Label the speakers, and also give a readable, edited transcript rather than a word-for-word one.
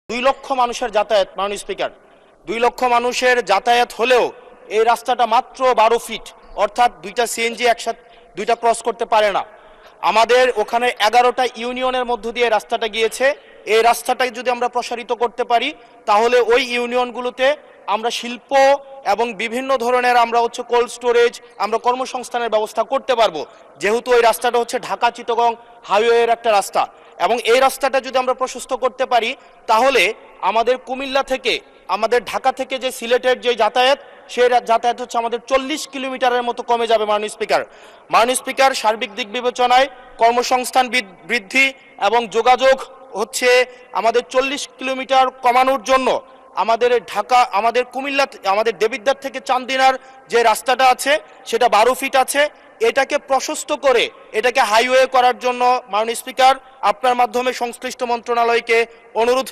Speaker 1: 2 লক্ষ মানুষের যাতায়াত, মাননীয় স্পিকার, 2 লক্ষ মানুষের যাতায়াত হলেও এই রাস্তাটা মাত্র 12 ফিট, অর্থাৎ দুইটা সিএনজি একসাথে দুইটা ক্রস করতে পারে না। আমাদের ওখানে 11টা ইউনিয়নের মধ্য দিয়ে রাস্তাটা গিয়েছে। এই রাস্তাটাকে যদি আমরা প্রসারিত করতে পারি তাহলে ওই ইউনিয়নগুলোতে আমরা শিল্প এবং বিভিন্ন ধরনের আমরা কোল্ড স্টোরেজ, আমরা কর্মসংস্থানের ব্যবস্থা করতে পারবো, যেহেতু ওই রাস্তাটা ঢাকা চিটাগং হাইওয়ের একটা রাস্তা। এবং এই রাস্তাটা যদি আমরা প্রশস্ত করতে পারি তাহলে আমাদের কুমিল্লা থেকে, আমাদের ঢাকা থেকে যে সিলেটের যে যাতায়াত, সেই যাতায়াত আমাদের 40 কিলোমিটারের মতো কমে যাবে। মাননীয় স্পিকার, সার্বিক দিক বিবেচনায় কর্মসংস্থান বৃদ্ধি এবং যোগাযোগ আমাদের 40 কিলোমিটার কমানোর জন্য আমাদের ঢাকা, আমাদের কুমিল্লা, আমাদের দেবিদ্বার থেকে চান্দিনার যে রাস্তাটা আছে সেটা 12 ফিট আছে। এটাকে প্রশস্ত করে এটাকে হাইওয়ে করার জন্য মাননীয় স্পিকার, আপনার মাধ্যমে সংশ্লিষ্ট মন্ত্রণালয়কে অনুরোধ